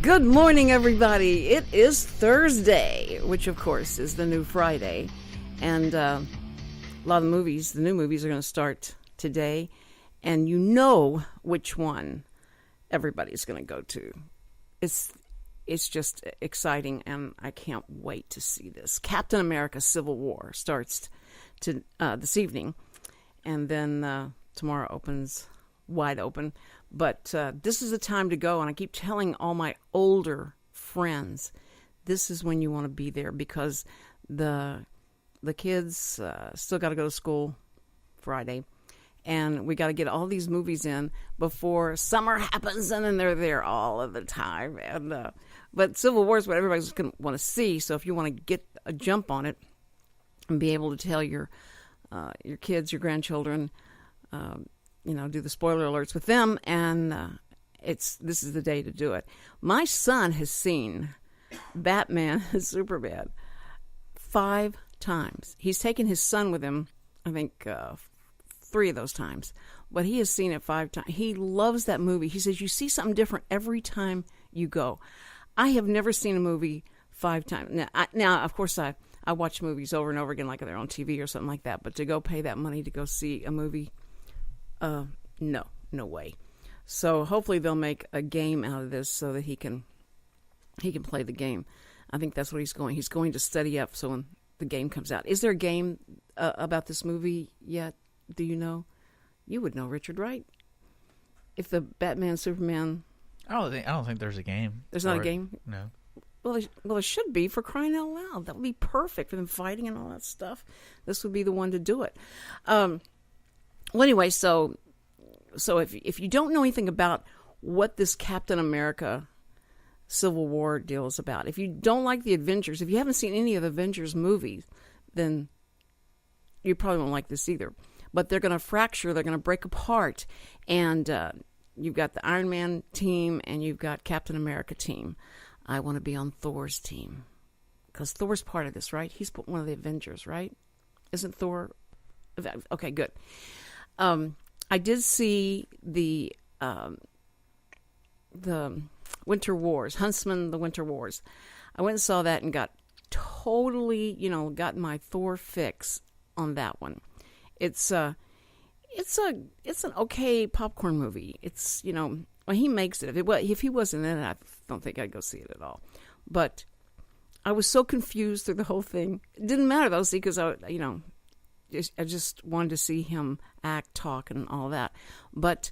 Good morning, everybody. It is Thursday, which of course is the new Friday. And a lot of the new movies are going to start today. And you know which one everybody's going to go to. It's just exciting, and I can't wait to see this. Captain America Civil War starts this evening. And then tomorrow opens wide open. But this is the time to go, and I keep telling all my older friends, this is when you want to be there, because the kids still got to go to school Friday, and we got to get all these movies in before summer happens, and then they're there all of the time. And but Civil War is what everybody's going to want to see, so if you want to get a jump on it and be able to tell your kids, your grandchildren, do the spoiler alerts with them, and this is the day to do it. My son has seen Batman and Superman 5 times. He's taken his son with him, I think 3 of those times, but he has seen it 5 times. He loves that movie. He says, you see something different every time you go. I have never seen a movie 5 times. Now of course, I watch movies over and over again, like they're on TV or something like that, but to go pay that money to go see a movie, no way. So hopefully they'll make a game out of this so that he can play the game. I think that's what he's going. He's going to study up so when the game comes out. Is there a game about this movie yet? Do you know? You would know, Richard, right? If the Batman Superman. I don't think there's a game. There's not a game? No. Well, there should be, for crying out loud. That would be perfect for them fighting and all that stuff. This would be the one to do it. Well, anyway, so if you don't know anything about what this Captain America Civil War deal is about, if you don't like the Avengers, if you haven't seen any of the Avengers movies, then you probably won't like this either. But they're going to fracture, they're going to break apart, and you've got the Iron Man team and you've got Captain America team. I want to be on Thor's team, because Thor's part of this, right? He's one of the Avengers, right? Isn't Thor? Okay, good. I did see the Winter Wars, Huntsman, the Winter Wars. I went and saw that and got totally, got my Thor fix on that one. It's an okay popcorn movie. It's, when he makes it. If he wasn't in it, I don't think I'd go see it at all. But I was so confused through the whole thing. It didn't matter though, see, because I just wanted to see him act, talk, and all that. But,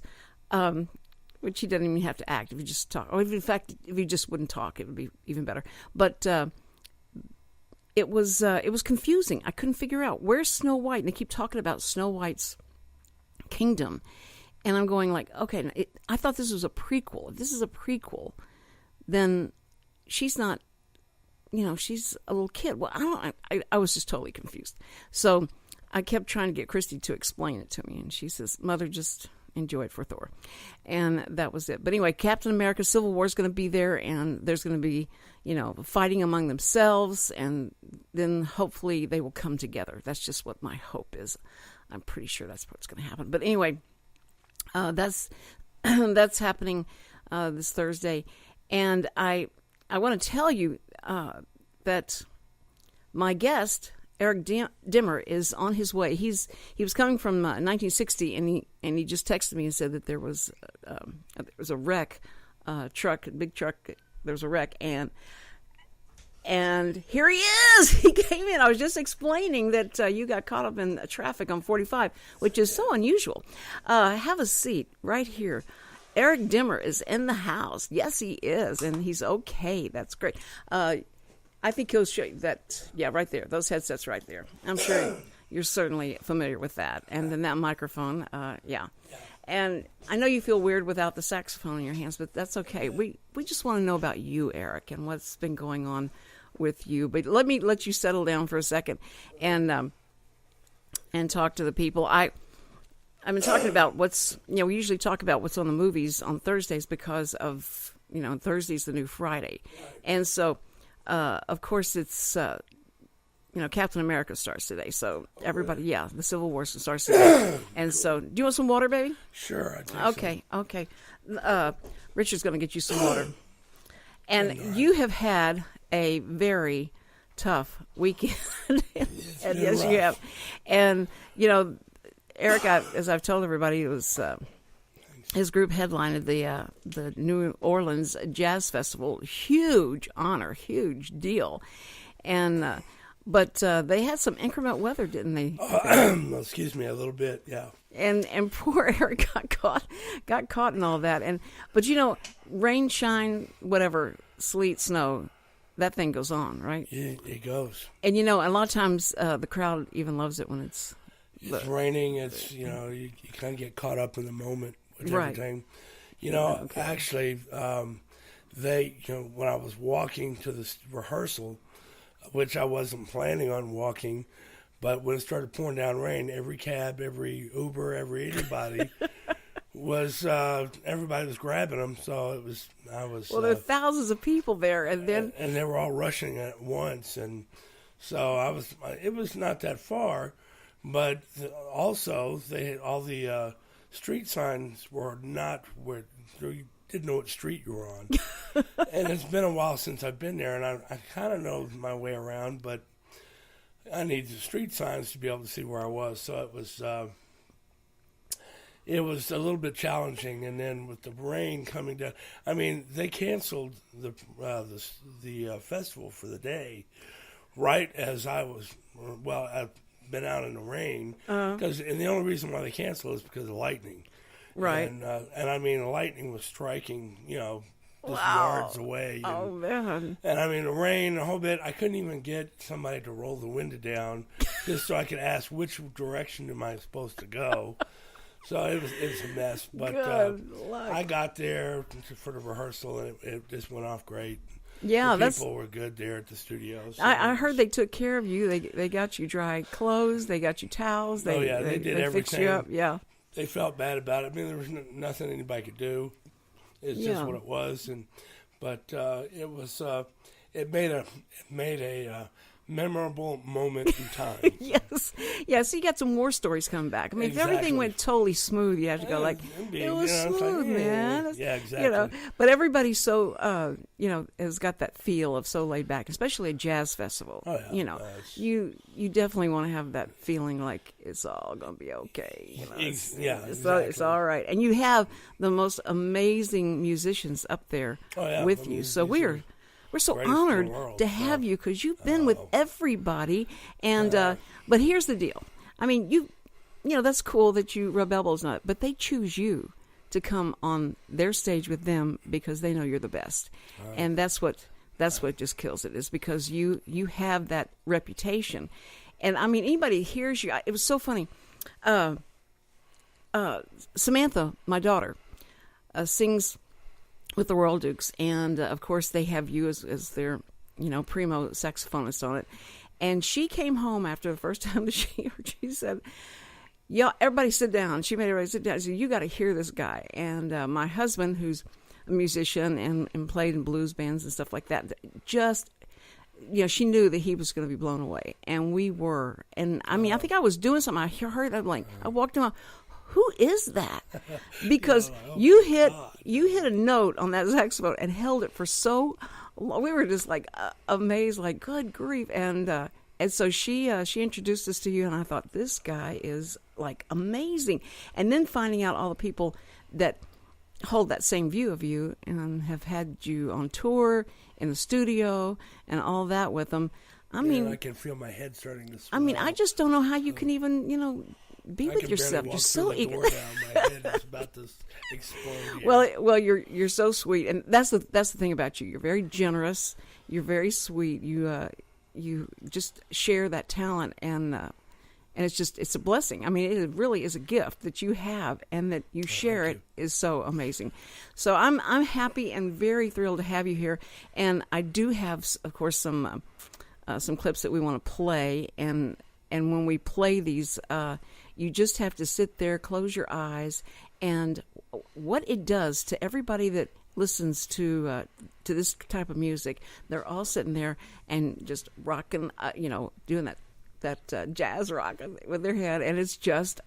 which he doesn't even have to act if he just talk. Or in fact, if he just wouldn't talk, it would be even better. But it was confusing. I couldn't figure out, where's Snow White? And they keep talking about Snow White's kingdom. And I'm going like, okay, I thought this was a prequel. If this is a prequel, then she's not, she's a little kid. Well, I was just totally confused. So I kept trying to get Christy to explain it to me, and she says, Mother, just enjoy it for Thor. And that was it. But anyway, Captain America Civil War is going to be there, and there's going to be, fighting among themselves, and then hopefully they will come together. That's just what my hope is. I'm pretty sure that's what's going to happen. But anyway, that's happening this Thursday. And I want to tell you that my guest, Eric Dimmer, is on his way. He was coming from 1960, and he just texted me and said that there was a wreck, big truck. There was a wreck, and here he is. He came in. I was just explaining that you got caught up in traffic on 45, which is so unusual. Have a seat right here. Eric Dimmer is in the house. Yes, he is, and he's okay. That's great. I think he'll show you that, right there, those headsets right there. I'm sure you're certainly familiar with that. And then that microphone, And I know you feel weird without the saxophone in your hands, but that's okay. We just want to know about you, Eric, and what's been going on with you. But let me let you settle down for a second and talk to the people. I've been talking about we usually talk about what's on the movies on Thursdays because of, Thursday's the new Friday. And so, of course, it's, Captain America starts today. So everybody, the Civil War starts today. And so, do you want some water, baby? Sure. Okay. Richard's going to get you some water. And you have had a very tough weekend. And yes, you have. And, Eric, as I've told everybody, it was his group headlined the New Orleans Jazz Festival. Huge honor, huge deal. And but they had some inclement weather, didn't they? Excuse me, a little bit, yeah. And poor Eric got caught in all that. But rain, shine, whatever, sleet, snow, that thing goes on, right? It goes. And a lot of times the crowd even loves it when it's raining. It's you kind of get caught up in the moment with everything. Actually, they when I was walking to this rehearsal, which I wasn't planning on walking, but when it started pouring down rain, every cab, every Uber, anybody was everybody was grabbing them. So I was. Well, there are thousands of people there, and they were all rushing at once, and so it was not that far, but also they had all the street signs were not where you didn't know what street you were on. And it's been a while since I've been there, and I kind of know my way around, but I need the street signs to be able to see where I was. So it was a little bit challenging. And then with the rain coming down, I mean, they canceled the festival for the day right as I've been out in the rain, and the only reason why they canceled is because of lightning. Right. And I mean, the lightning was striking, just wow. yards away. Oh, man. And I mean, the rain, the whole bit, I couldn't even get somebody to roll the window down just so I could ask which direction am I supposed to go. So it was a mess. But I got there for the rehearsal, and it just went off great. Yeah, the people were good there at the studio. So I heard they took care of you. They got you dry clothes. They got you towels. They did everything. Fixed you up. Yeah. They felt bad about it. I mean, there was nothing anybody could do. It's just what it was, but it was. It made a memorable moment in time. Yes. So you got some war stories coming back. I mean, exactly. If everything went totally smooth, you have to go it was smooth, man. Yeah, exactly. But everybody so has got that feel of so laid back, especially a jazz festival. Oh, yeah. You definitely want to have that feeling like it's all gonna be okay. It's all right, and you have the most amazing musicians up there with you. So we're so honored to have you because you've been with everybody. And but here's the deal. I mean, you that's cool that you rub elbows on it, but they choose you to come on their stage with them because they know you're the best. And that's what just kills it, is because you have that reputation. And I mean, anybody hears you. It was so funny. Samantha, my daughter, sings with the Royal Dukes, and of course they have you as their primo saxophonist on it. And she came home after the first time that she said, "Yeah, everybody sit down." She made everybody sit down. She said, "You got to hear this guy." And my husband, who's a musician and played in blues bands and stuff like that, just she knew that he was going to be blown away, and we were. And I mean, I think I was doing something. I heard. I walked him out. Who is that? Because you hit a note on that saxophone and held it for so long. We were just amazed, good grief. And so she introduced us to you, and I thought, this guy is amazing. And then finding out all the people that hold that same view of you and have had you on tour, in the studio, and all that with them. I mean, I can feel my head starting to swell. I mean, I just don't know how you can even, be with yourself. You're so eager. My head is about to explode. Yeah. Well, you're so sweet, and that's the thing about you. You're very generous. You're very sweet. You just share that talent, and it's a blessing. I mean, it really is a gift that you have, and that you share it is so amazing. So I'm happy and very thrilled to have you here, and I do have, of course, some clips that we want to play, and when we play these. You just have to sit there, close your eyes, and what it does to everybody that listens to this type of music, they're all sitting there and just rocking, doing that jazz rock with their head, and it's just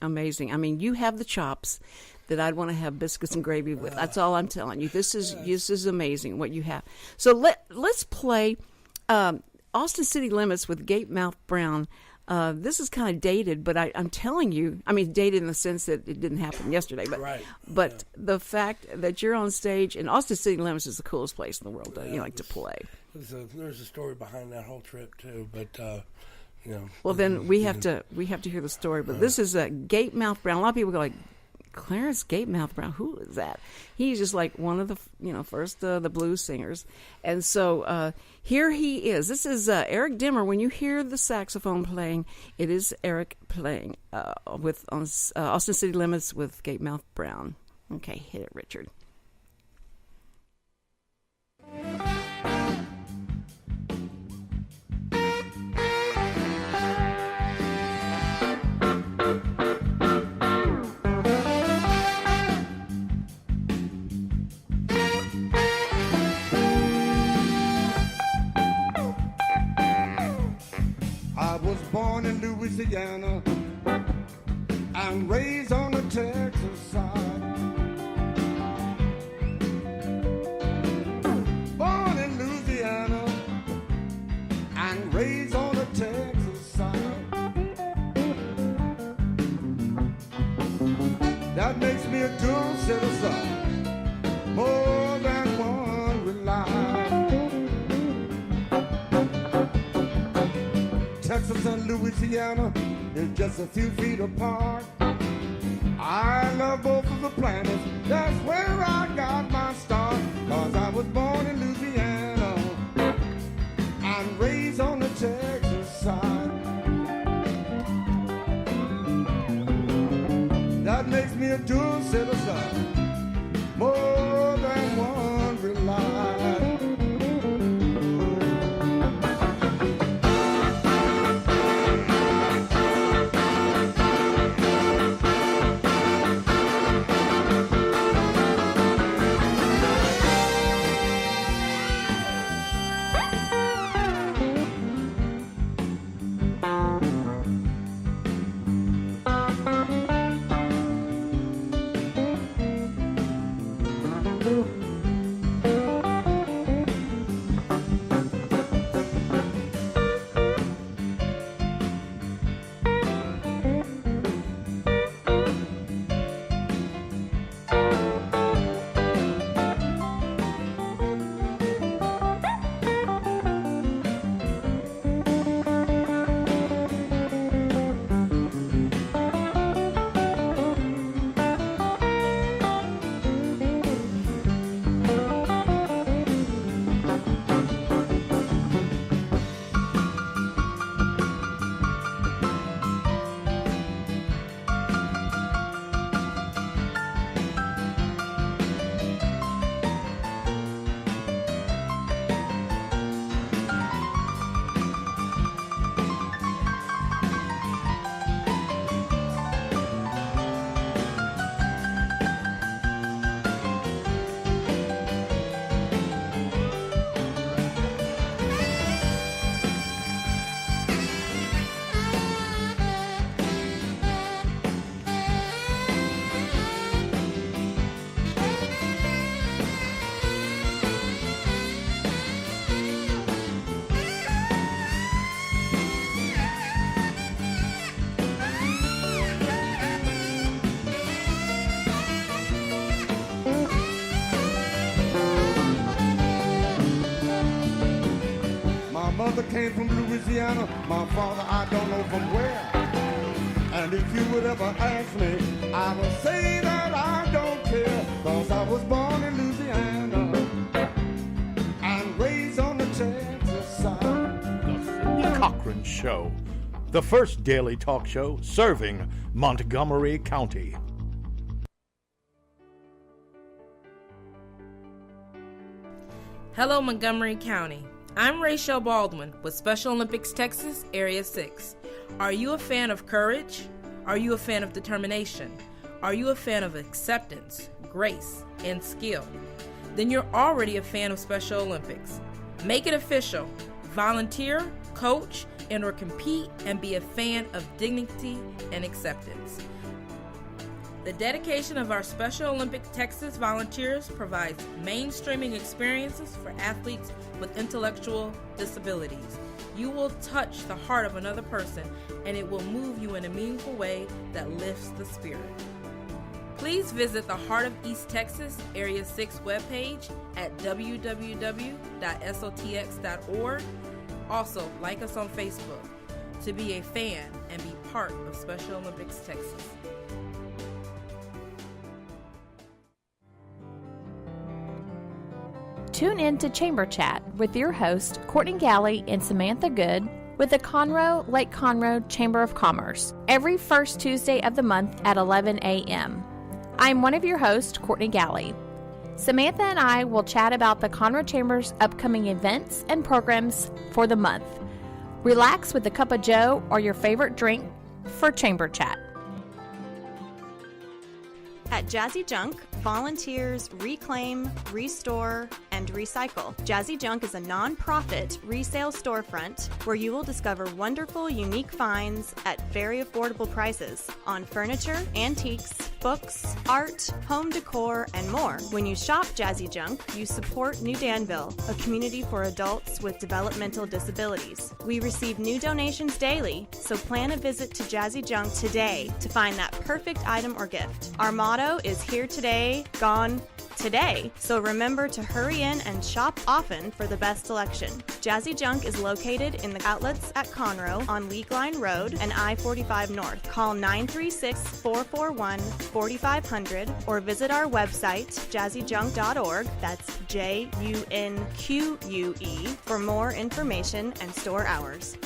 Amazing. I mean, you have the chops that I'd want to have biscuits and gravy with. That's all I'm telling you. This is amazing what you have. So let's play Austin City Limits with Gatemouth Brown. This is kind of dated, but I'm telling you, I mean, dated in the sense that it didn't happen yesterday. But but the fact that you're on stage, and Austin City Limits is the coolest place in the world to play. There's a story behind that whole trip too, but you know. Well, then we have to hear the story. But this is Gatemouth Brown. A lot of people go like, Clarence Gatemouth Brown, who is that? He's just like one of the first the blues singers, and so here he is. This is Eric Dimmer. When you hear the saxophone playing, it is Eric playing with Austin City Limits with Gatemouth Brown. Okay, hit it, Richard. I was born in Louisiana and raised on the Texas side. Born in Louisiana and raised on the Texas side. That makes me a good citizen, more than one rely. Texas and Louisiana is just a few feet apart. I love both of the planets, that's where I got my start. Cause I was born in Louisiana and raised on the Texas side. That makes me a dual citizen, more than one rely. Mother came from Louisiana, my father I don't know from where. And if you would ever ask me, I will say that I don't care. Cause I was born in Louisiana and raised on the Texas side. The Cindy Cochran Show, the first daily talk show serving Montgomery County. Hello, Montgomery County. I'm Rachel Baldwin with Special Olympics Texas, Area 6. Are you a fan of courage? Are you a fan of determination? Are you a fan of acceptance, grace, and skill? Then you're already a fan of Special Olympics. Make it official. Volunteer, coach, and or compete and be a fan of dignity and acceptance. The dedication of our Special Olympics Texas volunteers provides mainstreaming experiences for athletes with intellectual disabilities. You will touch the heart of another person, and it will move you in a meaningful way that lifts the spirit. Please visit the Heart of East Texas Area 6 webpage at www.sotx.org. Also, like us on Facebook to be a fan and be part of Special Olympics Texas. Tune in to Chamber Chat with your host, Courtney Galley and Samantha Good, with the Conroe Lake Conroe Chamber of Commerce, every first Tuesday of the month at 11 a.m. I'm one of your hosts, Courtney Galley. Samantha and I will chat about the Conroe Chamber's upcoming events and programs for the month. Relax with a cup of joe or your favorite drink for Chamber Chat. At Jazzy Junk, volunteers reclaim, restore, and recycle. Jazzy Junk is a non-profit resale storefront where you will discover wonderful, unique finds at very affordable prices on furniture, antiques, books, art, home decor, and more. When you shop Jazzy Junk, you support New Danville, a community for adults with developmental disabilities. We receive new donations daily, so plan a visit to Jazzy Junk today to find that perfect item or gift. Our motto is here today, gone today. So remember to hurry in and shop often for the best selection. Jazzy Junk is located in the outlets at Conroe on League Line Road and I-45 North. Call 936-441-4500 or visit our website, jazzyjunk.org. That's JUNQUE for more information and store hours.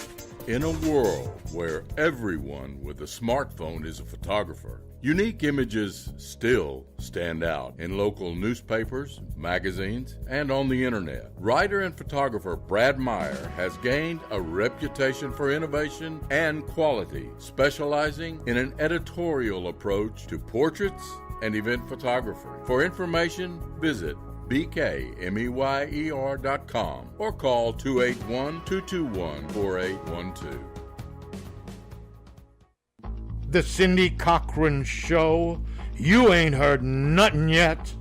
In a world where everyone with a smartphone is a photographer, unique images still stand out in local newspapers, magazines, and on the internet. Writer and photographer Brad Meyer has gained a reputation for innovation and quality, specializing in an editorial approach to portraits and event photography. For information, visit bkmeyer.com or call 281-221-4812. The Cindy Cochran Show. You ain't heard nothing yet.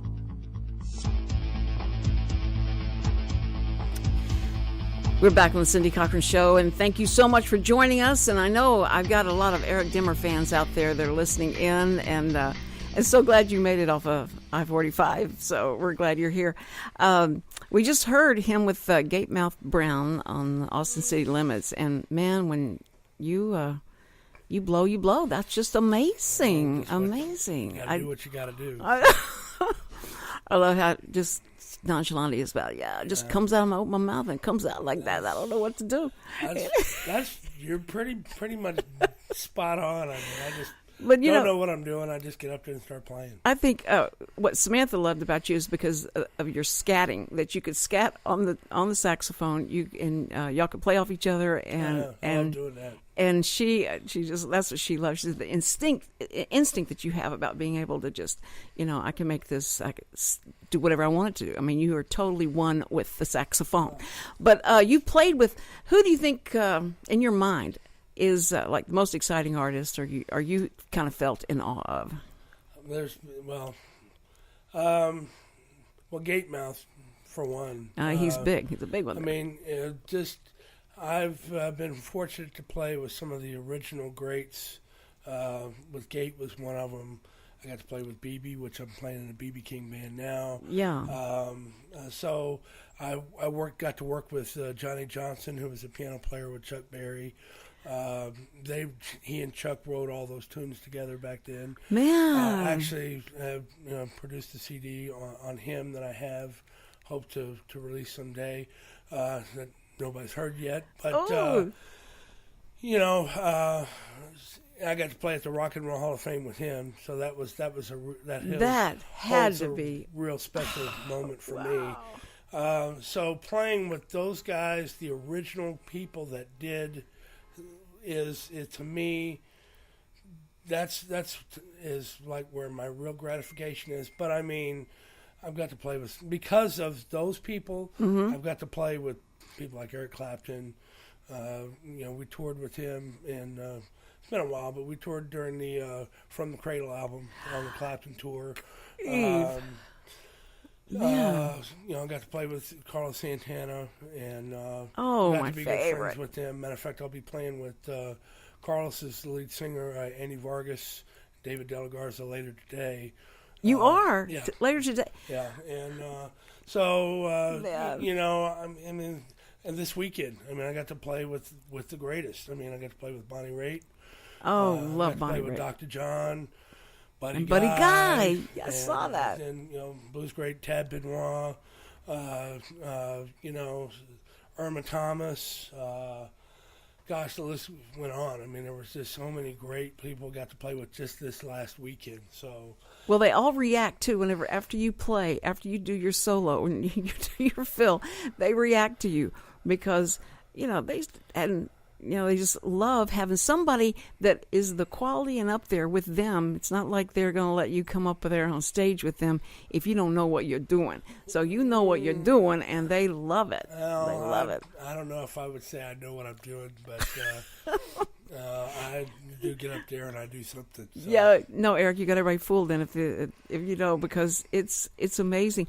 We're back on the Cindy Cochran Show, and thank you so much for joining us. And I know I've got a lot of Eric Dimmer fans out there that are listening in, and I'm so glad you made it off of I-45, so we're glad you're here. We just heard him with Gatemouth Brown on Austin City Limits, and man, when you blow. That's just amazing. Amazing. You gotta do what you gotta do. I love how just nonchalant he is about it. Yeah, it just comes out of my mouth and comes out like that. I don't know what to do. You're pretty much spot on. I mean, I just But don't know what I'm doing. I just get up there and start playing. I think what Samantha loved about you is because of your scatting, that you could scat on the saxophone. Y'all could play off each other, and I love doing that. And she just, that's what she loves. She's the instinct that you have about being able to just, I can make this, I can do whatever I want it to do. I mean, you are totally one with the saxophone. But you played with, who do you think in your mind is like the most exciting artist, or you kind of felt in awe of? Gatemouth for one. He's big. He's a big one. I mean, I've been fortunate to play with some of the original greats. With Gate was one of them. I got to play with BB, which I'm playing in the BB King band now. Yeah. So I got to work with Johnny Johnson, who was a piano player with Chuck Berry. He and Chuck wrote all those tunes together back then. Man, actually, produced a CD on him that I have hope to release someday. That nobody's heard yet, but I got to play at the Rock and Roll Hall of Fame with him, so that had to be a real special moment for me. So playing with those guys, the original people that did, is to me, that's like where my real gratification is. But I mean, I've got to play with, because of those people, I've got to play with people like Eric Clapton, We toured with him, and it's been a while, but we toured during the From the Cradle album on the Clapton tour. I got to play with Carlos Santana, and got my to be favorite. good friends with him. Matter of fact, I'll be playing with Carlos's lead singer, Andy Vargas, David De La Garza later today. You are? Yeah. Later today? Yeah, and and this weekend, I got to play with the greatest. I got to play with Bonnie Raitt. Oh, love got to Bonnie play with Raitt. Dr. John, Buddy Guy. I and, saw that. And, blues great Tab Benoit, Irma Thomas. Gosh, the list went on. There was just so many great people got to play with just this last weekend. So, well, they all react too. Whenever after you play, after you do your solo and you do your fill, they react to you because they just love having somebody that is the quality and up there with them. It's not like they're going to let you come up there on stage with them if you don't know what you're doing. So you know what you're doing, and they love it. Well, they love it. I don't know if I would say I know what I'm doing, but I do get up there and I do something. So. Yeah, no, Eric, you got everybody fooled then if you know, because it's amazing.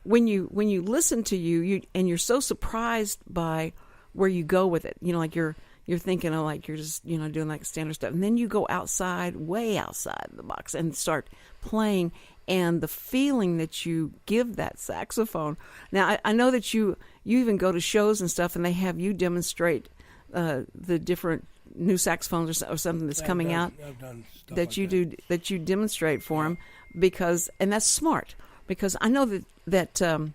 When you listen to you and you're so surprised by where you go with it, like you're thinking of like you're just doing like standard stuff, and then you go outside, way outside the box, and start playing, and the feeling that you give that saxophone. Now I know that you even go to shows and stuff, and they have you demonstrate the different new saxophones or something that's coming out. I've done stuff that like you do, that you demonstrate for them, and that's smart, because I know that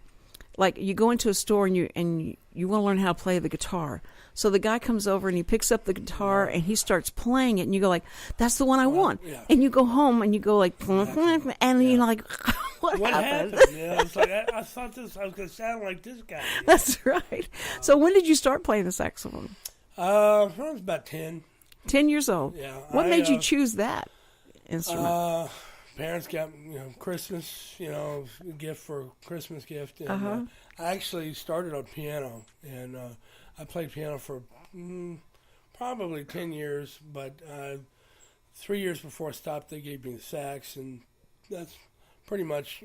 like you go into a store and you want to learn how to play the guitar. So the guy comes over and he picks up the guitar and he starts playing it, and you go like, "That's the one I want." Yeah. And you go home and you go like, and you're like, "What happened?" It's like I thought I was going to sound like this guy. That's right. So when did you start playing the saxophone? I was about 10. 10 years old. Yeah. What made you choose that instrument? Parents got Christmas, gift for Christmas gift, and I actually started on piano, and I played piano for probably 10 years, but 3 years before I stopped, they gave me the sax, and that's pretty much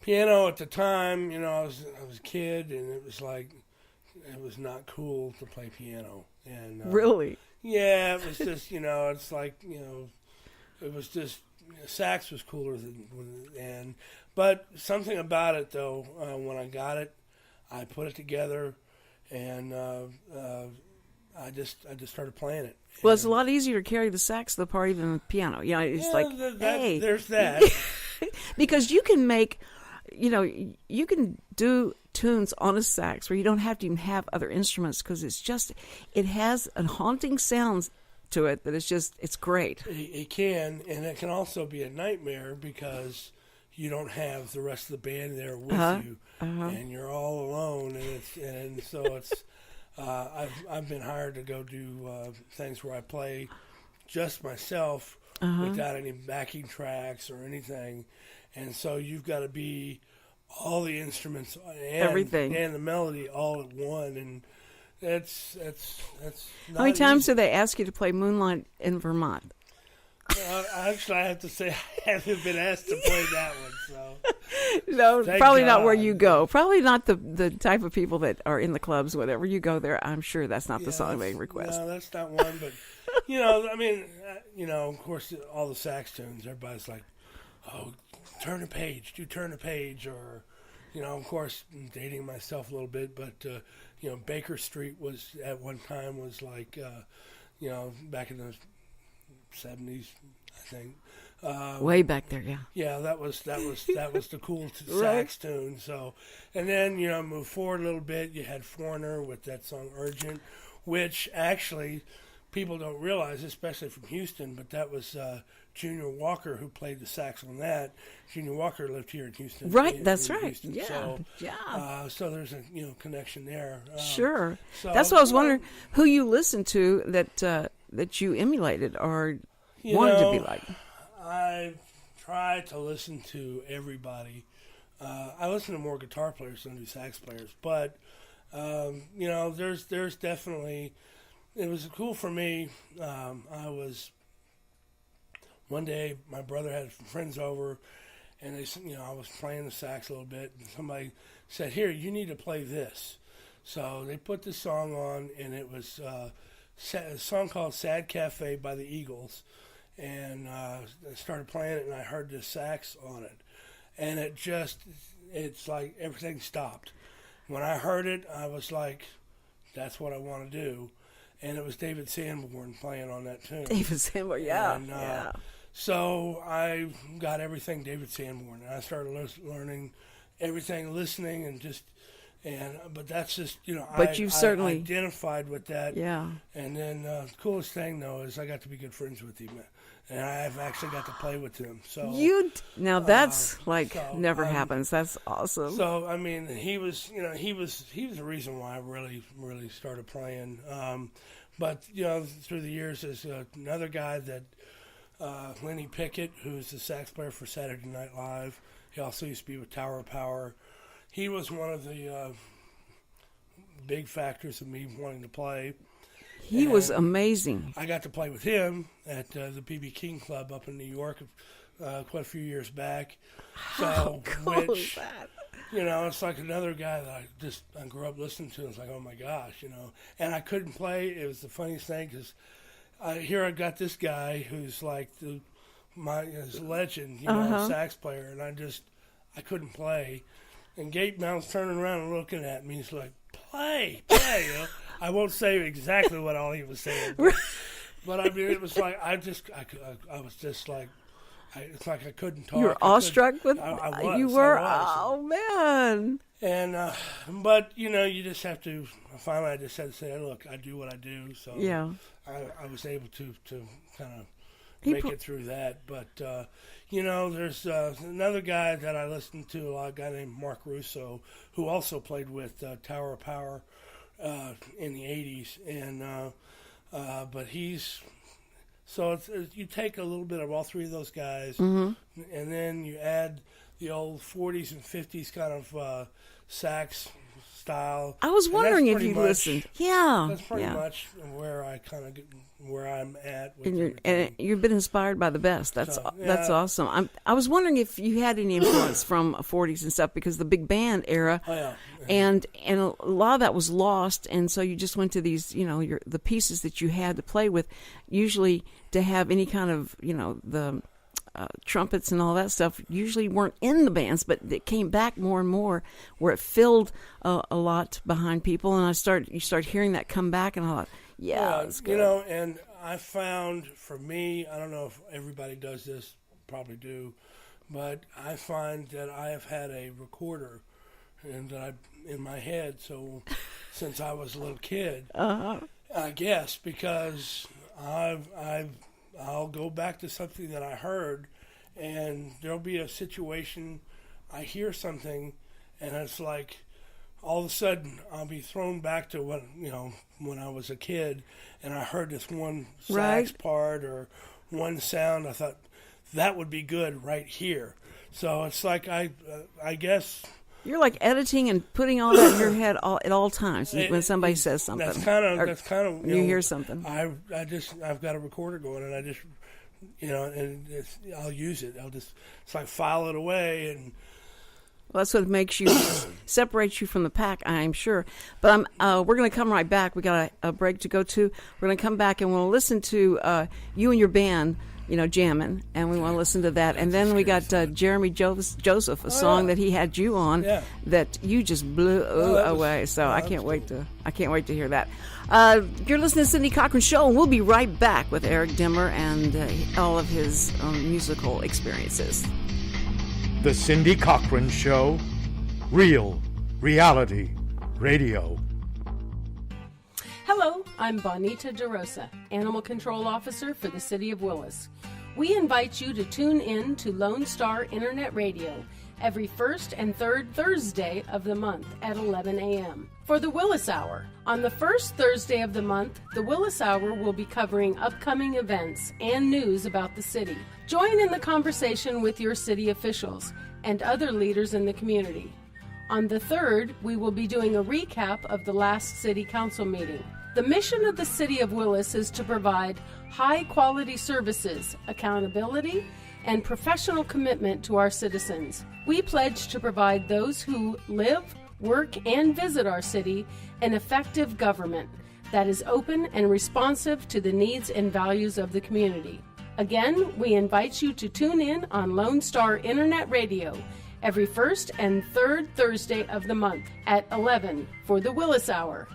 piano at the time. I was a kid, and it was like it was not cool to play piano, and really, yeah, it was just it's like it was just. Sax was cooler but something about it though, when I got it, I put it together, and I just started playing it. Well, it's a lot easier to carry the sax to the party than the piano. Hey, there's that. Because you can make, you can do tunes on a sax where you don't have to even have other instruments, because it has a haunting sound to it that it's great. It can, and it can also be a nightmare because you don't have the rest of the band there with you, and you're all alone, and so it's. I've been hired to go do things where I play just myself without any backing tracks or anything, and so you've got to be all the instruments and everything and the melody all at one, and. It's not How many times easy. do they ask you to play Moonlight in Vermont? Actually, I have to say I haven't been asked to play that one. So No, Thank probably not God. where you go. Probably not the type of people that are in the clubs. Whenever you go there, I'm sure that's not the song they request. No, that's not one. But of course, all the sax tunes. Everybody's like, "Oh, turn a page, turn a page," or of course, I'm dating myself a little bit, but Baker Street was at one time was like, back in the 70s, I think. Way back there, yeah. Yeah, that was the cool sax tune. So, and then move forward a little bit. You had Foreigner with that song "Urgent," which actually people don't realize, especially from Houston, but that was Junior Walker who played the sax on that. Junior Walker lived here in Houston. Right, that's right. Houston. Yeah, So, yeah. So there's a connection there. Sure. So, That's what I was wondering, who you listened to that you emulated or wanted to be like. I try to listen to everybody. I listen to more guitar players than I do sax players, but You know, there's definitely, it was cool for me. One day my brother had friends over, and they, you know, I was playing the sax a little bit, and somebody said, "Here, you need to play this." So they put the song on, and it was a song called "Sad Cafe" by the Eagles, and I started playing it, and I heard the sax on it, and it's like everything stopped. When I heard it, I was like, "That's what I want to do," and it was David Sanborn playing on that tune. David Sanborn, yeah, and, yeah. So I got everything David Sanborn, and I started learning everything, listening, but that's just, you know, but you've certainly I identified with that. Yeah. And then the coolest thing though is I got to be good friends with him, and I've actually got to play with him. So now that's never happens. That's awesome. So I mean, he was the reason why I really started playing. But you know, through the years, there's another guy that. Lenny Pickett, who's the sax player for Saturday Night Live. He also used to be with Tower of Power. He was one of the big factors of me wanting to play. He was amazing. I got to play with him at the B.B. King Club up in New York quite a few years back. How cool is that? You know, it's like another guy that I grew up listening to. It's like, oh my gosh, you know. And I couldn't play. It was the funniest thing because here I got this guy who's like his legend, you know, sax player, and I couldn't play. And Gatemouth's turning around and looking at me. He's like, play. You know? I won't say exactly what all he was saying, but I mean, it was like I was just like, it's like I couldn't talk. You were awestruck with. I was. You were. I was. Oh man. And but you know, you just have to. Finally, I just had to say, look, I do what I do. So yeah, I was able to kind of make it through that. But you know, there's another guy that I listened to a lot, a guy named Mark Russo, who also played with Tower of Power in the '80s, and but he's. So you take a little bit of all three of those guys, and then you add the old 40s and 50s kind of sax style. I was wondering if you listened. Yeah, that's pretty much where I'm at. With and you've been inspired by the best. That's awesome. I was wondering if you had any influence from 40s and stuff, because the big band era. Oh yeah. And a lot of that was lost, and so you just went to these, you know, the pieces that you had to play with, usually to have any kind of, you know, the trumpets and all that stuff usually weren't in the bands, but it came back more and more, where it filled a lot behind people, and you start hearing that come back, and I thought, it's good. You know, and I found, for me, I don't know if everybody does this, probably do, but I find that I have had a recorder and that in my head, so since I was a little kid, I guess, because I'll go back to something that I heard, and there'll be a situation, I hear something, and it's like all of a sudden I'll be thrown back to when I was a kid, and I heard this one sax part or one sound. I thought that would be good right here. So it's like I guess. You're like editing and putting all that in your head at all times when somebody says something. That's kind of. You hear something. I've got a recorder going, and I just, and I'll use it. It's like file it away, and. Well, that's what makes you separates you from the pack, I'm sure. But we're going to come right back. We got a break to go to. We're going to come back and we'll listen to you and your band. Jamming, and we want to listen to that. And then we got Jeremy Joseph, a song that he had you on that you just blew away. So I can't wait to hear that. You're listening to Cindy Cochran Show, and we'll be right back with Eric Dimmer and all of his musical experiences. The Cindy Cochran Show, real reality radio. Hello, I'm Bonita DeRosa, Animal Control Officer for the City of Willis. We invite you to tune in to Lone Star Internet Radio every first and third Thursday of the month at 11 a.m. for the Willis Hour. On the first Thursday of the month, the Willis Hour will be covering upcoming events and news about the city. Join in the conversation with your city officials and other leaders in the community. On the 3rd, we will be doing a recap of the last City Council meeting. The mission of the City of Willis is to provide high-quality services, accountability, and professional commitment to our citizens. We pledge to provide those who live, work, and visit our city an effective government that is open and responsive to the needs and values of the community. Again, we invite you to tune in on Lone Star Internet Radio every first and third Thursday of the month at 11 for the Willis Hour.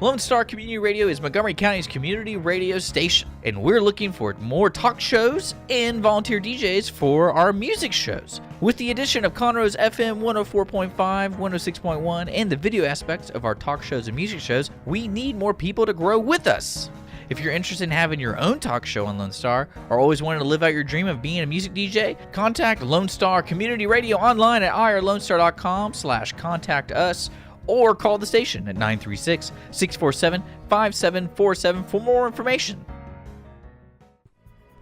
Lone Star Community Radio is Montgomery County's community radio station, and we're looking for more talk shows and volunteer DJs for our music shows. With the addition of Conroe's FM 104.5, 106.1, and the video aspects of our talk shows and music shows, we need more people to grow with us. If you're interested in having your own talk show on Lone Star, or always wanted to live out your dream of being a music DJ, contact Lone Star Community Radio online at irlonestar.com/contact us, or call the station at 936-647-5747 for more information.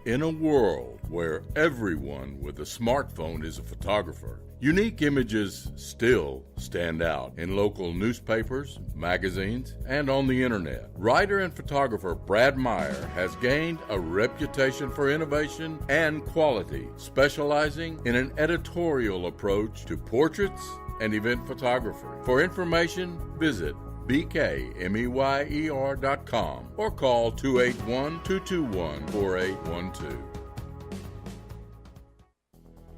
In a world where everyone with a smartphone is a photographer, unique images still stand out in local newspapers, magazines, and on the internet. Writer and photographer Brad Meyer has gained a reputation for innovation and quality, specializing in an editorial approach to portraits and event photography. For information, visit bkmeyer.com or call 281-221-4812.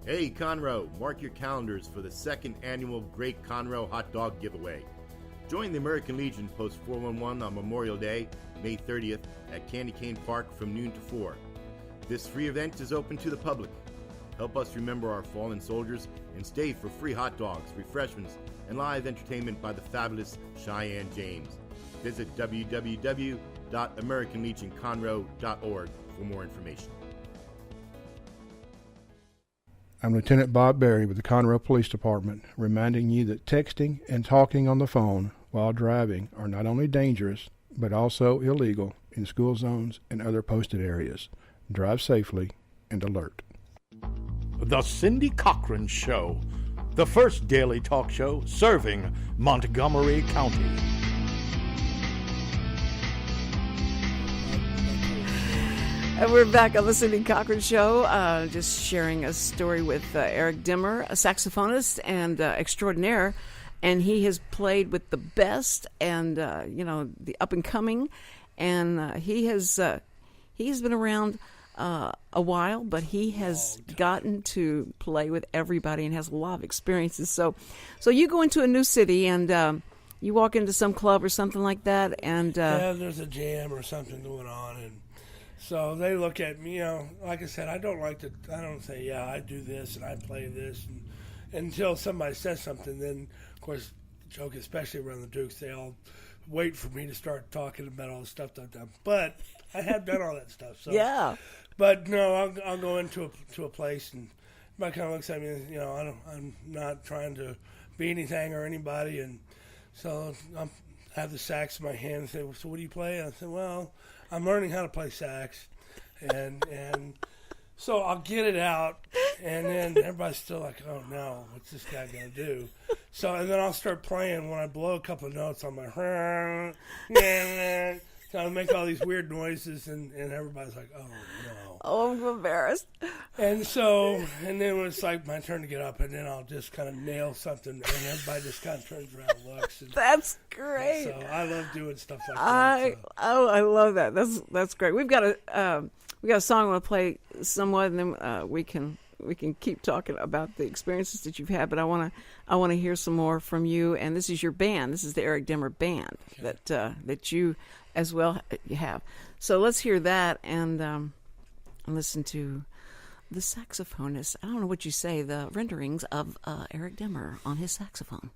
Hey Conroe, mark your calendars for the 2nd annual Great Conroe Hot Dog Giveaway. Join the American Legion Post 411 on Memorial Day, May 30th at Candy Cane Park from noon to 4. This free event is open to the public. Help us remember our fallen soldiers and stay for free hot dogs, refreshments, and live entertainment by the fabulous Cheyenne James. Visit www.americanlegionconroe.org for more information. I'm Lieutenant Bob Berry with the Conroe Police Department, reminding you that texting and talking on the phone while driving are not only dangerous, but also illegal in school zones and other posted areas. Drive safely and alert. The Cindy Cochran Show, the first daily talk show serving Montgomery County. And we're back on the Cindy Cochran Show, just sharing a story with Eric Dimmer, a saxophonist and extraordinaire, and he has played with the best and the up and coming, and he's been around a while, but he has gotten to play with everybody and has a lot of experiences. So you go into a new city and you walk into some club or something like that, and there's a jam or something going on, and so they look at me, like I said, I don't say, yeah, I do this and I play this. And until somebody says something, then, of course, joke, especially around the Dukes, they all wait for me to start talking about all the stuff I've done. But I have done all that stuff. So. Yeah. But, no, I'll go into a place and everybody kind of looks at me, I'm not trying to be anything or anybody. And so I have the sax in my hand and say, well, so what do you play? And I said, well, I'm learning how to play sax, and so I'll get it out, and then everybody's still like, oh no, what's this guy gonna do? So and then I'll start playing. When I blow a couple of notes on my, so I make all these weird noises, and everybody's like, oh no. Oh, I'm embarrassed. And then when it's like my turn to get up, and then I'll just kind of nail something, and everybody just kind of turns around and looks. And, that's great. So I love doing stuff like that. I love that. That's great. We've got a song I want to play somewhat, and then we can keep talking about the experiences that you've had. But I want to hear some more from you. And this is your band. This is the Eric Dimmer Band that you as well have. So let's hear that and listen to the saxophonist. I don't know what you say. The renderings of Eric Dimmer on his saxophone.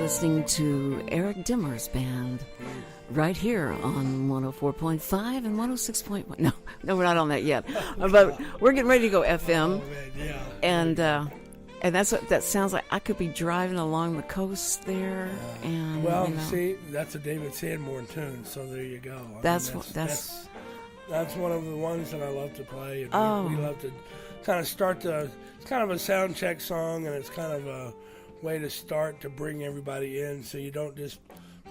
listening to Eric Dimmer's band right here on 104.5 and 106.1. No, we're not on that yet. But we're getting ready to go FM. And that's what that sounds like. I could be driving along the coast there. And see, that's a David Sanborn tune, so there you go. That's one of the ones that I love to play. And we love to kind of start it's kind of a sound check song, and it's kind of a way to start to bring everybody in, so you don't just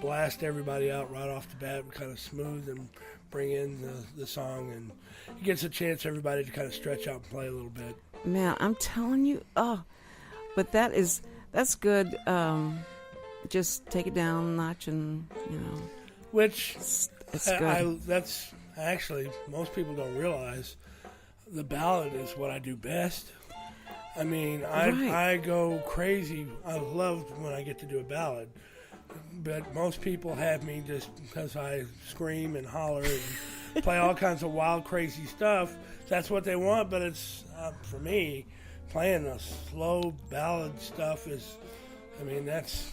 blast everybody out right off the bat. We kind of smooth and bring in the song, and it gives a chance for everybody to kind of stretch out and play a little bit. Man, I'm telling you, but that's good. Just take it down a notch, and which it's good. That's actually, most people don't realize the ballad is what I do best. I mean, I go crazy. I love when I get to do a ballad. But most people have me just because I scream and holler and play all kinds of wild, crazy stuff. That's what they want, but it's, for me, playing the slow ballad stuff is, I mean, that's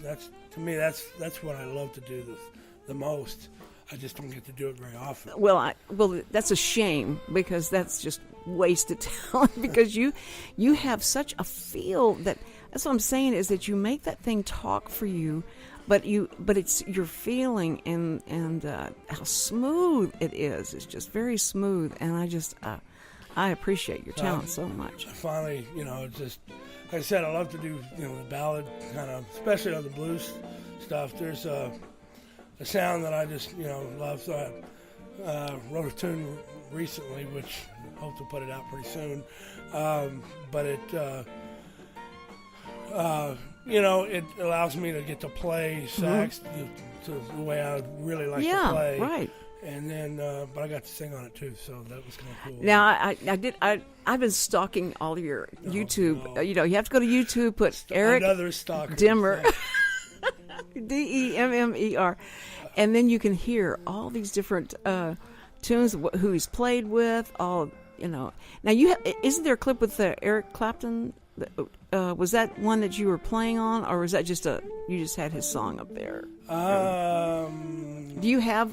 to me, that's what I love to do the most. I just don't get to do it very often. Well, that's a shame, because that's just wasted talent. Because you have such a feel that's what I'm saying, is that you make that thing talk for you, but it's your feeling and how smooth it is. It's just very smooth, and I appreciate your talent so much. Finally, it's just like I said, I love to do the ballad kind of, especially on the blues stuff. There's a sound that I just, love. So I wrote a tune recently, which I hope to put it out pretty soon. But it, it allows me to get to play sax to the way I really like to play. Right. And then, but I got to sing on it too, so that was kind of cool. Now, I've been stalking all of your YouTube. No. You have to go to YouTube, put Eric Dimmer. Demmer, and then you can hear all these different tunes, who he's played with. All Now, isn't there a clip with Eric Clapton? Was that one that you were playing on, or was that just you just had his song up there? Do you have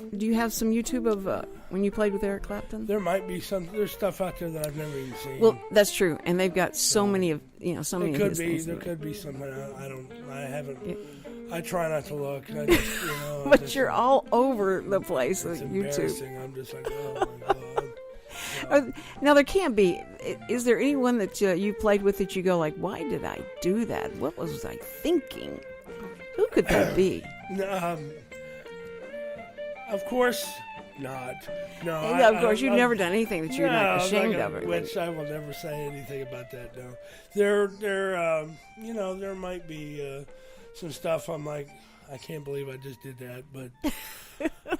some YouTube of when you played with Eric Clapton? There might be there's stuff out there that I've never even seen. Well, that's true, and they've got so many of so many. There could be something I haven't. Yeah. I try not to look. I just, but you're all over the place with YouTube. I'm just like, oh my God. Now there can't be. Is there anyone that you played with that you go like, why did I do that? What was I thinking? Who could that be? Of course not. No. Of course, you've never done anything that you're not ashamed of. Which I will never say anything about that. No. There might be some stuff I'm like, I can't believe I just did that, but.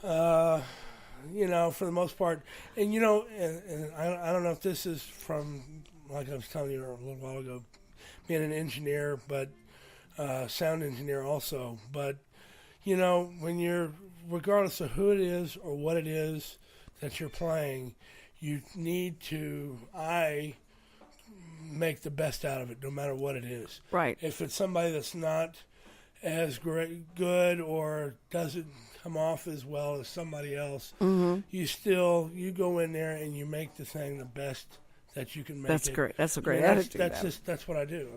For the most part, and I don't know if this is from, like I was telling you a little while ago, being an engineer, but sound engineer also. But when you're, regardless of who it is or what it is that you're playing, you need to make the best out of it, no matter what it is. Right. If it's somebody that's not as good or doesn't come off as well as somebody else, you go in there and you make the thing the best that you can make. That's it. Great. That's a great attitude. That's what I do.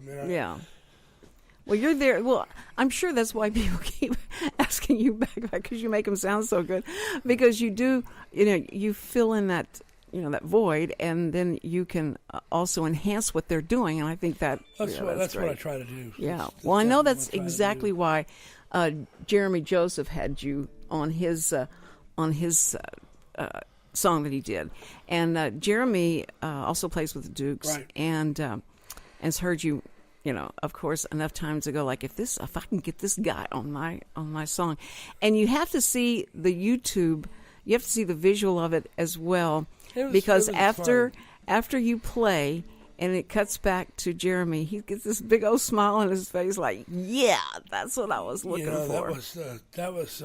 Well, you're there. Well, I'm sure that's why people keep asking you back, because you make them sound so good. Because you do, you fill in that, that void, and then you can also enhance what they're doing. And I think that's what I try to do. Yeah. Well, I know that's exactly why Jeremy Joseph had you on his song that he did, and Jeremy also plays with the Dukes, right. and has heard you. Of course, enough times to go like, if I can get this guy on my song, and you have to see the YouTube, you have to see the visual of it as well, because after you play and it cuts back to Jeremy, he gets this big old smile on his face, like, yeah, that's what I was looking for. That was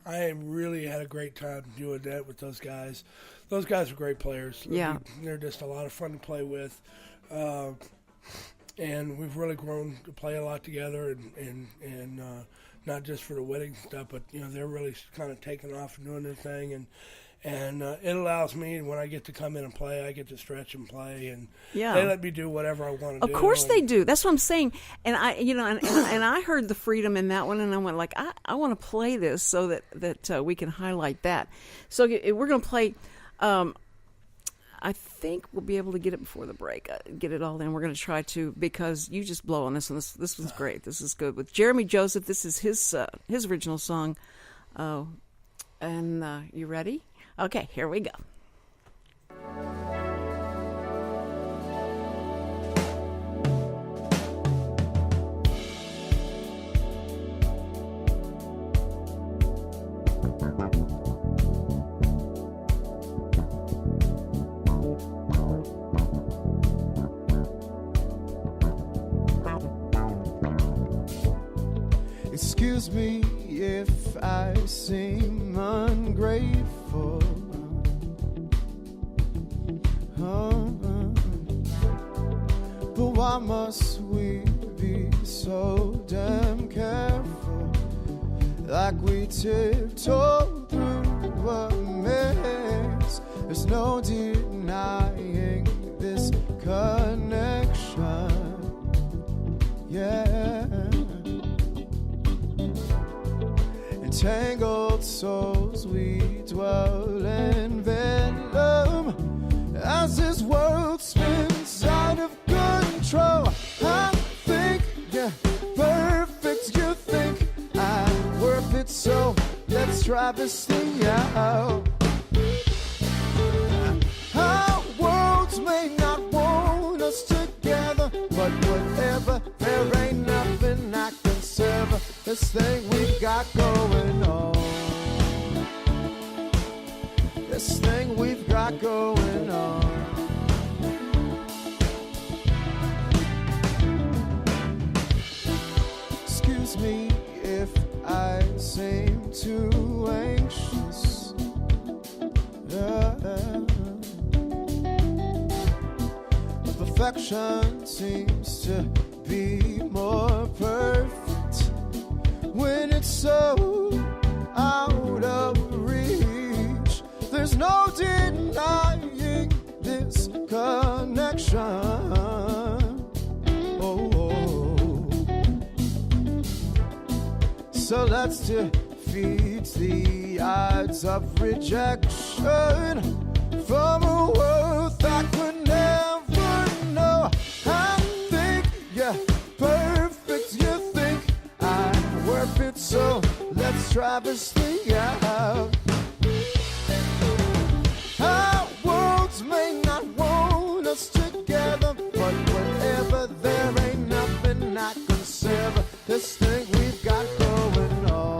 I really had a great time doing that with those guys. Those guys are great players. Yeah, they're just a lot of fun to play with. and we've really grown to play a lot together, and not just for the wedding stuff, but they're really kind of taking off and doing their thing, and it allows me, when I get to come in and play, I get to stretch and play, and they let me do whatever I want to do. Of course they do. That's what I'm saying. And I, and I heard the freedom in that one, and I went like, I want to play this so that we can highlight that. So we're going to play. I think we'll be able to get it before the break. Get it all in. We're going to try to, because you just blow on this one. This one's great. This is good. With Jeremy Joseph, this is his original song. And you ready? Okay, here we go. Excuse me if I seem ungrateful. But why must we be so damn careful? Like we tiptoe through a maze. There's no denying this connection. Yeah. Entangled souls, we dwell in venom as this world spins out of control. I think you're perfect, you think I'm worth it, so let's try this thing out. Our worlds may not want us together, but whatever, there ain't nothing I can sever this thing we've got going on. This thing we've got going on. Excuse me if I seem too anxious. Perfection seems to be more perfect when it's so out of reach. There's no denying this connection. So let's defeat the odds of rejection from a world that could never know. I think you're perfect, you think I'm worth it, so let's try this thing out. Our worlds may not want us together, but whatever, there ain't nothing I can sever this thing we've got going on.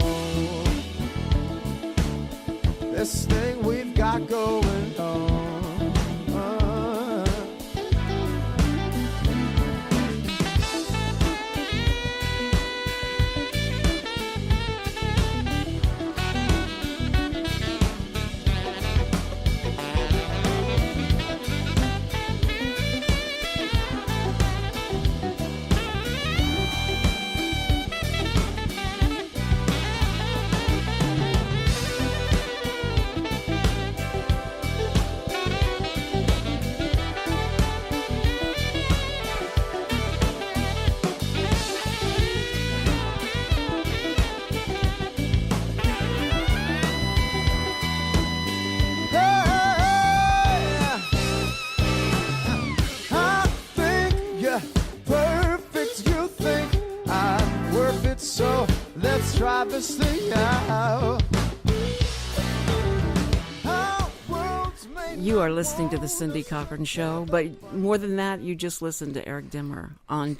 This thing we've got going on. Try this thing out. You are listening to the Cindy Cochran Show, but more than that, you just listened to Eric Dimmer on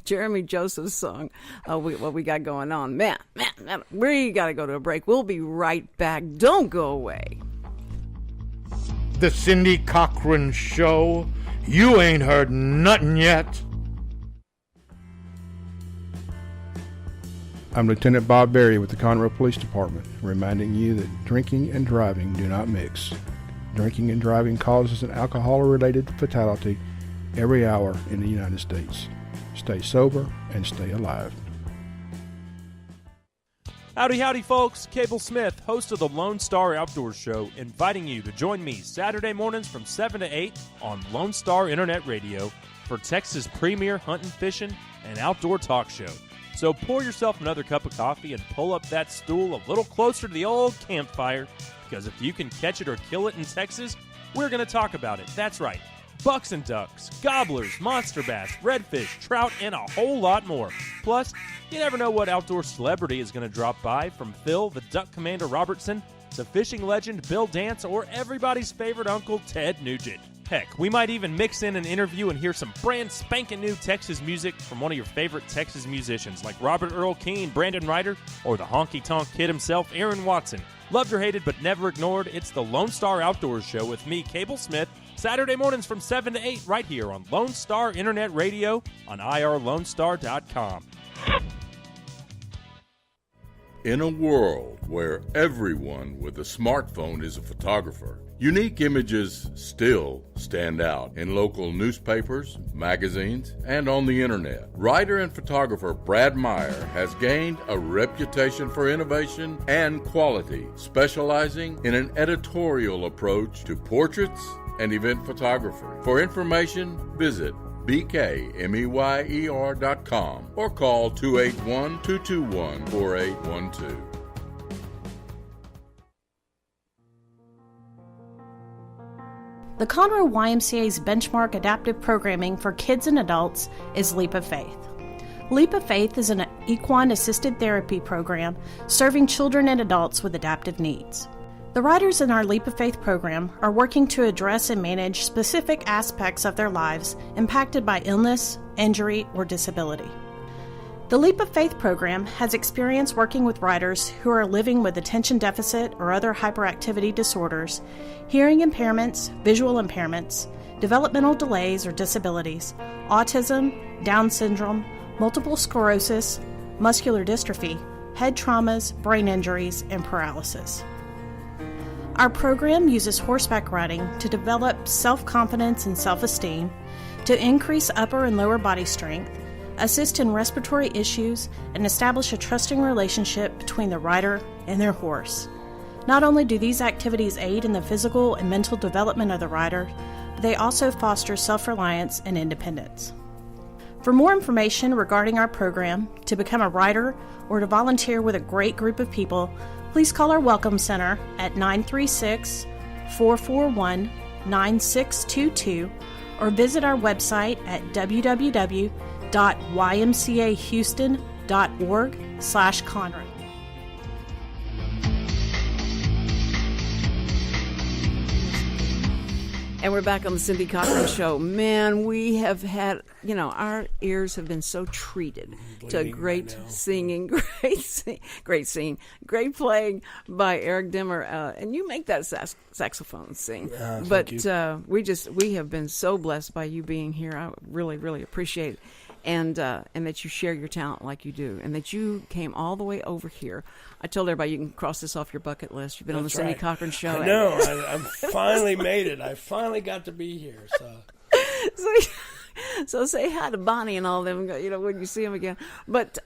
Jeremy Joseph's song, What We Got Going On. Man, we got to go to a break. We'll be right back. Don't go away. The Cindy Cochran Show. You ain't heard nothing yet. I'm Lieutenant Bob Berry with the Conroe Police Department, reminding you that drinking and driving do not mix. Drinking and driving causes an alcohol-related fatality every hour in the United States. Stay sober and stay alive. Howdy, howdy, folks. Cable Smith, host of the Lone Star Outdoors Show, inviting you to join me Saturday mornings from 7 to 8 on Lone Star Internet Radio for Texas' premier hunting, fishing, and outdoor talk show. So pour yourself another cup of coffee and pull up that stool a little closer to the old campfire, because if you can catch it or kill it in Texas, we're going to talk about it. That's right. Bucks and ducks, gobblers, monster bass, redfish, trout, and a whole lot more. Plus, you never know what outdoor celebrity is going to drop by, from Phil the Duck Commander Robertson to fishing legend Bill Dance or everybody's favorite uncle Ted Nugent. Heck, we might even mix in an interview and hear some brand spanking new Texas music from one of your favorite Texas musicians like Robert Earl Keen, Brandon Ryder, or the honky-tonk kid himself, Aaron Watson. Loved or hated but never ignored, it's the Lone Star Outdoors Show with me, Cable Smith, Saturday mornings from 7 to 8 right here on Lone Star Internet Radio on irlonestar.com. In a world where everyone with a smartphone is a photographer, unique images still stand out in local newspapers, magazines, and on the internet. Writer and photographer Brad Meyer has gained a reputation for innovation and quality, specializing in an editorial approach to portraits and event photography. For information, visit bkmeyer.com or call 281-221-4812. The Conroe YMCA's benchmark adaptive programming for kids and adults is Leap of Faith. Leap of Faith is an equine-assisted therapy program serving children and adults with adaptive needs. The riders in our Leap of Faith program are working to address and manage specific aspects of their lives impacted by illness, injury, or disability. The Leap of Faith program has experience working with riders who are living with attention deficit or other hyperactivity disorders, hearing impairments, visual impairments, developmental delays or disabilities, autism, Down syndrome, multiple sclerosis, muscular dystrophy, head traumas, brain injuries, and paralysis. Our program uses horseback riding to develop self-confidence and self-esteem, to increase upper and lower body strength, assist in respiratory issues, and establish a trusting relationship between the rider and their horse. Not only do these activities aid in the physical and mental development of the rider, but they also foster self-reliance and independence. For more information regarding our program, to become a rider, or to volunteer with a great group of people, please call our Welcome Center at 936-441-9622 or visit our website at www.ymcahouston.org/Conroe. And we're back on the Cindy Cochran Show. Man, we have had, our ears have been so treated to great singing, great singing, great playing by Eric Dimmer. And you make that saxophone sing. But we have been so blessed by you being here. I really, really appreciate it. And that you share your talent like you do, and that you came all the way over here. I told everybody you can cross this off your bucket list. You've been on the Cindy Cochran Show. I know. I finally made it. I finally got to be here. So say hi to Bonnie and all them, when you see them again. But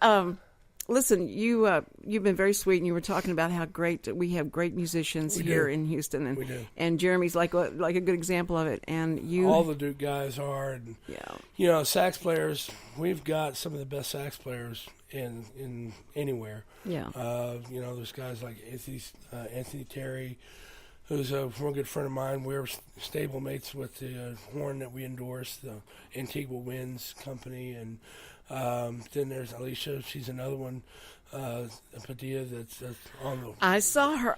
listen, you've been very sweet, and you were talking about how great we have great musicians here in Houston, and we do. And Jeremy's like a good example of it. And all the Duke guys are, and sax players. We've got some of the best sax players in anywhere. Yeah. There's guys like Anthony Terry, who's a real good friend of mine. We're stablemates with the horn that we endorse, the Antigua Winds Company, and then there's Alicia. She's another one, Padilla, that's on the. I saw her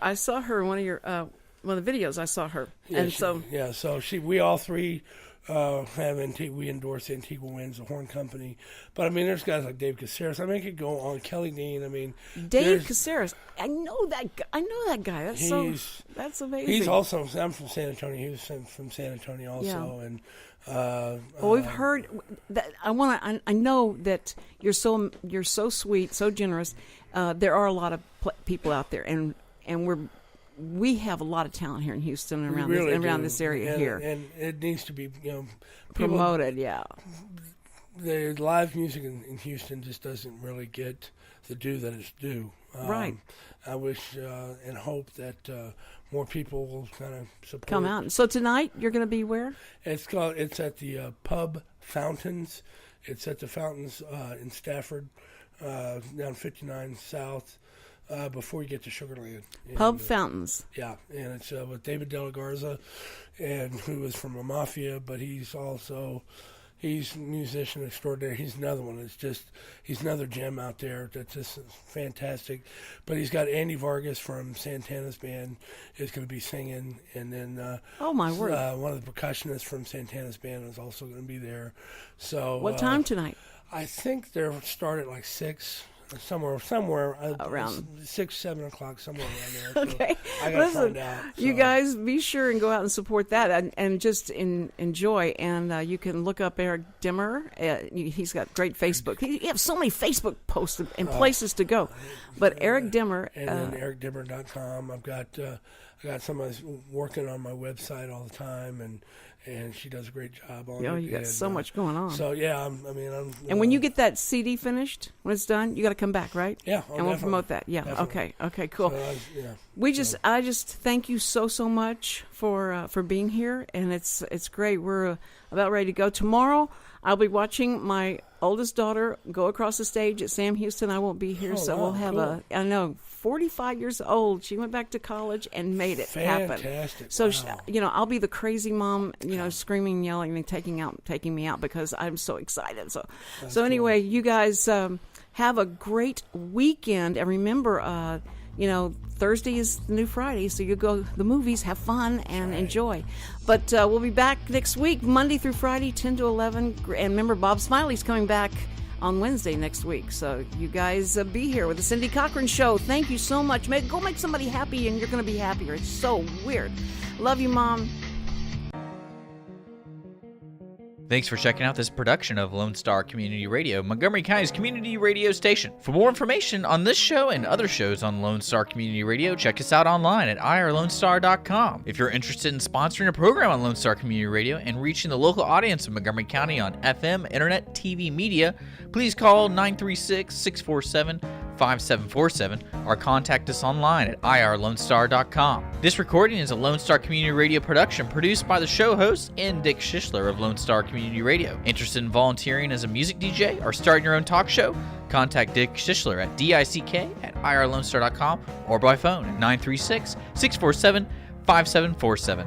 in one of your one of the videos. I saw her, we all three have we endorse the Antigua Winds, the horn company. But there's guys like Dave Caceres. I could go on. Kelly Dean. Dave Caceres. I know that guy. That's amazing. He's also. I'm from San Antonio. He was from San Antonio also, and. We've heard that. I know that you're so sweet, so generous. There are a lot of people out there, and we have a lot of talent here in Houston and around this area here, and it needs to be promoted. Yeah, the live music in Houston just doesn't really get the due that it's due. Right. I wish and hope that more people will kind of support. Come out. So tonight you're going to be where? It's at the Pub Fountains. It's at the Fountains in Stafford, down 59 South, before you get to Sugarland. Pub Fountains. Yeah, and it's with David De La Garza, and who is from the Mafia, but he's a musician extraordinary. He's another one. He's another gem out there that's just fantastic. But he's got Andy Vargas from Santana's band is going to be singing, and then oh my word, one of the percussionists from Santana's band is also going to be there. So what time tonight? I think they're started like 6. Somewhere around 6, 7 o'clock, somewhere around there. Okay, so I gotta listen, find out. So. You guys be sure and go out and support that, and just enjoy. And you can look up Eric Dimmer. He's got great Facebook. You have so many Facebook posts and places to go. But Eric Dimmer, and then ericdimmer.com. I got somebody working on my website all the time, and she does a great job on it. Oh, you got so much going on. So yeah, I'm. And when you get that CD finished, when it's done, you got to come back, right? Yeah, and we'll promote that. Yeah. Definitely. Okay. Cool. So, I just thank you so much for being here, and it's great. We're about ready to go tomorrow. I'll be watching my oldest daughter go across the stage at Sam Houston. I won't be here, we'll have cool. 45 years old. She went back to college and made it happen. Fantastic. So, wow. I'll be the crazy mom, screaming, yelling, and taking me out because I'm so excited. So anyway, cool. You guys have a great weekend. And remember, Thursday is the new Friday, so you go to the movies, have fun, and enjoy. But we'll be back next week, Monday through Friday, 10 to 11. And remember, Bob Smiley's coming back on Wednesday next week. So you guys be here with the Cindy Cochran Show. Thank you so much. Go make somebody happy, and you're going to be happier. It's so weird. Love you, Mom. Thanks for checking out this production of Lone Star Community Radio, Montgomery County's community radio station. For more information on this show and other shows on Lone Star Community Radio, check us out online at irlonestar.com. If you're interested in sponsoring a program on Lone Star Community Radio and reaching the local audience of Montgomery County on FM, internet, TV, media, please call 936-647-5747 or contact us online at irlonestar.com. This recording is a Lone Star Community Radio production produced by the show host and Dick Schishler of Lone Star Community Radio. Interested in volunteering as a music DJ or starting your own talk show? Contact Dick Schishler at dick@irlonestar.com or by phone at 936-647-5747.